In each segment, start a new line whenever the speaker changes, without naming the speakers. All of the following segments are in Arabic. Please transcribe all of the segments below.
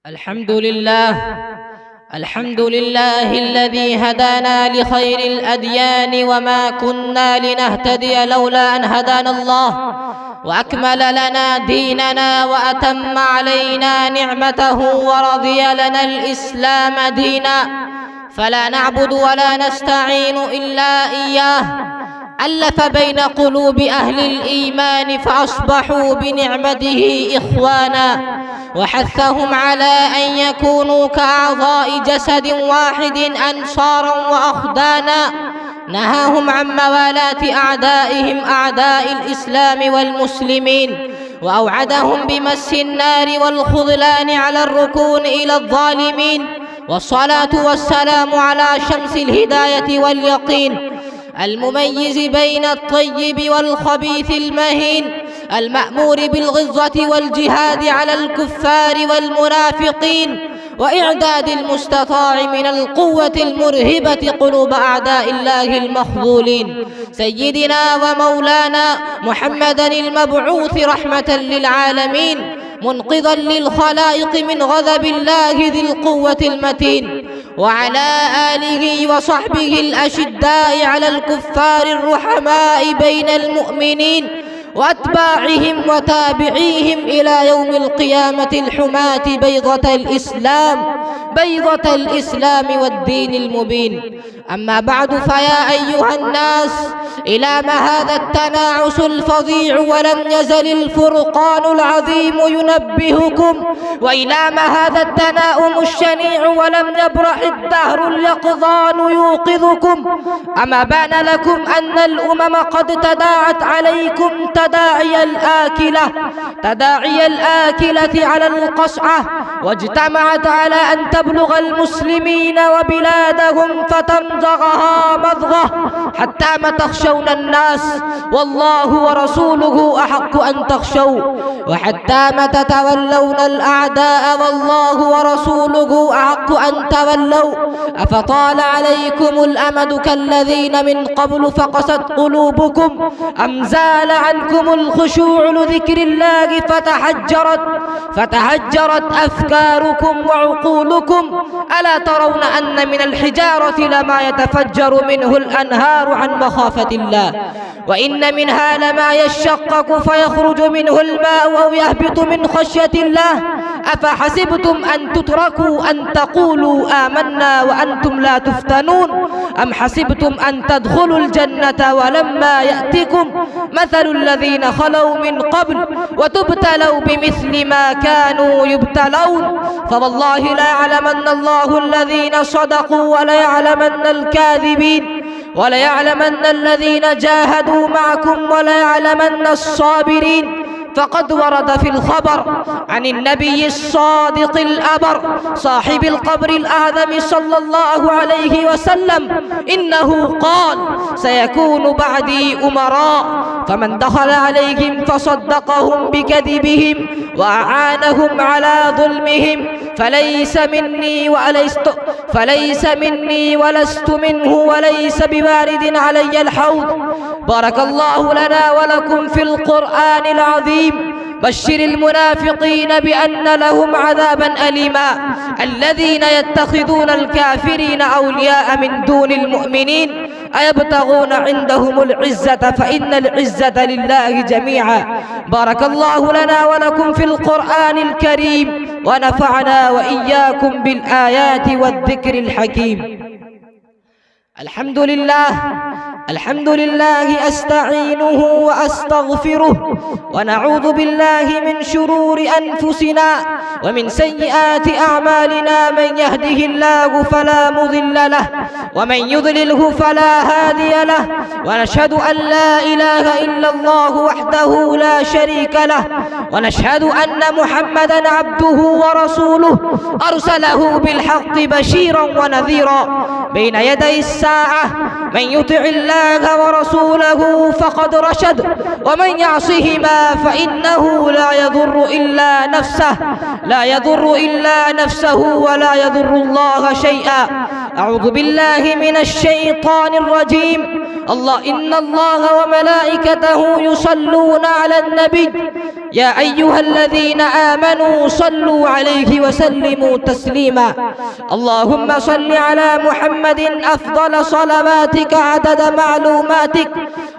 الحمد لله الذي هدانا لخير الأديان وما كنا لنهتدي لولا أن هدانا الله، وأكمل لنا ديننا وأتم علينا نعمته ورضي لنا الإسلام دينا، فلا نعبد ولا نستعين إلا إياه. ألف بين قلوب أهل الإيمان فأصبحوا بنعمته إخوانا، وحثهم على أن يكونوا كأعضاء جسد واحد أنصارا وأخدانا، نهاهم عن موالاة أعدائهم أعداء الإسلام والمسلمين، وأوعدهم بمس النار والخذلان على الركون إلى الظالمين. والصلاة والسلام على شمس الهداية واليقين، المميز بين الطيب والخبيث المهين، المأمور بالغزة والجهاد على الكفار والمنافقين، وإعداد المستطاع من القوة المرهبة قلوب أعداء الله المخذولين، سيدنا ومولانا محمدا المبعوث رحمة للعالمين، منقذا للخلائق من غضب الله ذي القوة المتين، وعلى آله وصحبه الأشداء على الكفار الرحماء بين المؤمنين، وأتباعهم وتابعيهم إلى يوم القيامة الحماة بيضة الإسلام والدين المبين. أما بعد، فيا أيها الناس، إلى ما هذا التناعس الفظيع ولم يزل الفرقان العظيم ينبهكم، وإلى ما هذا التناؤم الشنيع ولم يبرح الدهر اليقظان يوقظكم. أما بان لكم أن الأمم قد تداعت عليكم تداعي الآكلة على القصعة، واجتمعت على أن تبلغ المسلمين وبلادهم فتمزغها مضغة، حتى ما تخشون الناس والله ورسوله أحق أن تخشوا، وحتى ما تتولون الأعداء والله ورسوله أحق أن تولوا. أفطال عليكم الأمد كالذين من قبل فقست قلوبكم، أم زال عنكم الخشوع لذكر الله فتحجرت أفكاركم وعقولكم؟ ألا ترون أن من الحجارة لما يتفجر منه الأنهار عن مخافة الله، وإن منها لما يشقق فيخرج منه الماء أو يهبط من خشية الله؟ أفحسبتم أن تتركوا أن تقولوا آمنا وأنتم لا تفتنون؟ أم حسبتم أن تدخلوا الجنة ولما يأتكم مثل الذين خلوا من قبل وتبتلوا بمثل ما كانوا يبتلون؟ فوالله لا يعلمن الله الذين صدقوا وليعلمن الكاذبين، وليعلمن الذين جاهدوا معكم وليعلمن الصابرين. فقد ورد في الخبر عن النبي الصادق الأبر صاحب القبر الأعظم صلى الله عليه وسلم إنه قال: سيكون بعدي أمراء، فمن دخل عليهم فصدقهم بكذبهم وأعانهم على ظلمهم فليس مني ولست منه وليس ببارد علي الحوض. بارك الله لنا ولكم في القرآن العظيم. بشر المنافقين بأن لهم عذابا أليما، الذين يتخذون الكافرين أولياء من دون المؤمنين أيبتغون عندهم العزة فإن العزة لله جميعا. بارك الله لنا ولكم في القرآن الكريم، ونفعنا وإياكم بالآيات والذكر الحكيم. الحمد لله أستعينه وأستغفره، ونعوذ بالله من شرور أنفسنا ومن سيئات أعمالنا، من يهده الله فلا مضل له ومن يضلله فلا هادي له، ونشهد أن لا إله إلا الله وحده لا شريك له، ونشهد أن محمدا عبده ورسوله أرسله بالحق بشيرا ونذيرا بين يدي الساعة. من يطع الله ورسوله فقد رشد، ومن يعصهما فإنه لا يضر إلا نفسه ولا يضر الله شيئا. أعوذ بالله من الشيطان الرجيم. إن الله وملائكته يصلون على النبي يا أيها الذين آمنوا صلوا عليه وسلموا تسليما. اللهم صل على محمد أفضل صلواتك عدد معلوماتك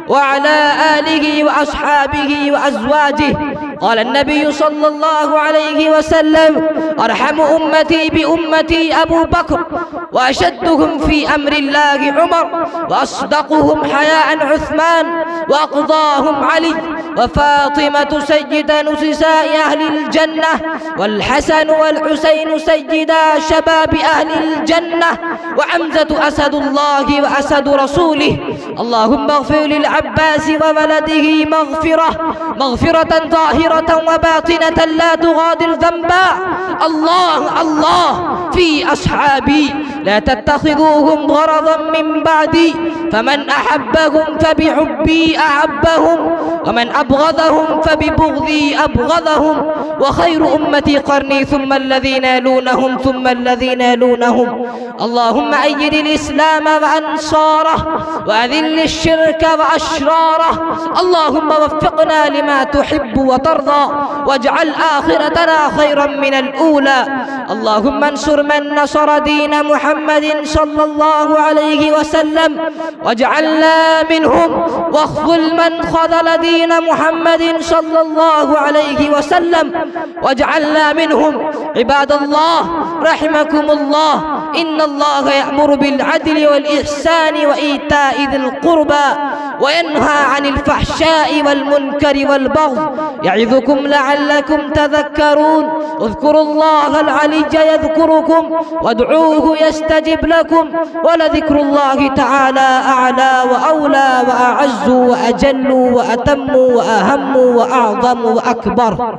وعلى آله وأصحابه وأزواجه. قال النبي صلى الله عليه وسلم: أرحم أمتي بأمتي أبو بكر، وأشدهم في أمر الله عمر، وأصدقهم حياء عثمان، وأقضاهم علي، وفاطمة سيدة نساء أهل الجنة، والحسن والحسين سيدا شباب أهل الجنة، وحمزة أسد الله وأسد رسوله. اللهم اغفر للعباس وولده مغفرة ظاهرة وباطنة لا تغادر ذنبا. الله في أصحابي لا تتخذوهم غرضا من بعدي، فمن أحبهم فبحبي أحبهم، ومن أبغضهم فببغضي أبغضهم، وخير أمتي قرني ثم الذين يلونهم ثم الذين يلونهم. اللهم أيد الإسلام وأنصاره، وأذل الشرك وأشراره. اللهم وفقنا لما تحب وترضى، واجعل آخرتنا خيرا من الأولى. اللهم انصر من نصر دين محمد صلى الله عليه وسلم واجعلنا منهم، واخذل من خذل دين محمد صلى الله عليه وسلم واجعلنا منهم. عباد الله رحمكم الله، إن الله يأمر بالعدل والإحسان وإيتاء ذي القربى وينهى عن الفحشاء والمنكر والبغي، يعظكم لعلكم تذكرون. اذكروا الله العلي يذكركم، وادعوه يستجب لكم، ولذكر الله تعالى أعلى وأولى وأعز وأجل وأتم وأهم وأعظم وأكبر.